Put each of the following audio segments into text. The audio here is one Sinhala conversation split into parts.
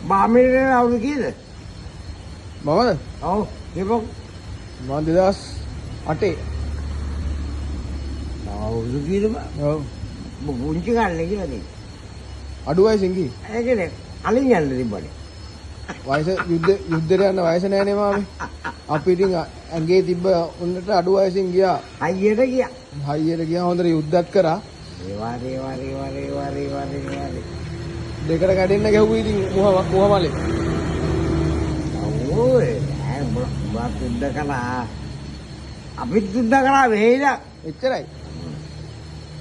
බාමිරේ අවුරුදු කීයද? මමද? ඔව් කියපො. මම 2008. අවුරුදු කීයද බා? ඔව්. පුංචි කාලේ කියලාද? අඩු වයසින් ගියේ. ඒකනේ කලින් යන්න තිබ්බනේ. වයස යුද්ධයට යන වයස නෑනේ මාමේ. අපි ඉතින් ඇඟේ තිබ්බ උන්නට අඩු වයසින් ගියා. හයියට ගියා. හයියට ගියා හොඳට යුද්ධත් කරා. ඒ වාරේ. දෙකට කැඩෙන්න ගැහුවා ඉතින් මුහමලේ. ඕයි බා සුද්ධ කළා. අපි සුද්ධ කළා වේද? එච්චරයි.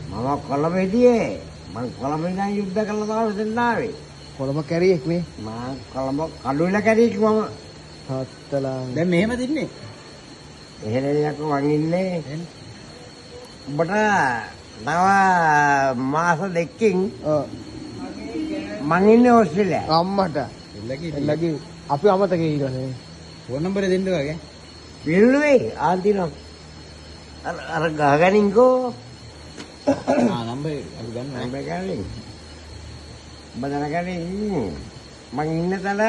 මම කොළඹ හිටියේ. මං කොළඹ ඉඳන් යුද්ධ කළා තමයි මෙතන ආවේ. කොළඹ කැරියෙක් නේ. මං කොළඹ කඩුවෙල කැරියෙක් මම. හත්තලා. දැන් මෙහෙම දින්නේ. එහෙල යකෝ මං ඉන්නේ. ඔබට තව මාස දෙකකින් මං ඉන්නේ ඕස්ට්‍රේලියාවේ. අම්මට. එල්ලගේ අපි අමතකේ ඊට පස්සේ. ෆෝන් නම්බරේ දෙන්න වගේ. විල්ලුවේ ආන්තිනම්. අර ගහගනින්කෝ. නම්බරේ අපි ගන්නවා. නම්බර ගන්නේ. බදනගන්නේ මං ඉන්න තැන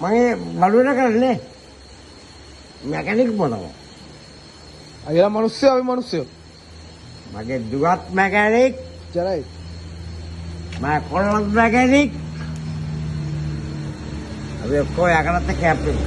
මගේ බඩුවෙන කරන්නේ. මැකැනික් මොනවා. අයියලා මිනිස්සු අපි මිනිස්සු. මගේ දුවත් මැකැනික්. ජරයි. මම කොල්ලත් මැකැනික්. අපි ඔක්කොම යකටත් කැප්පේ.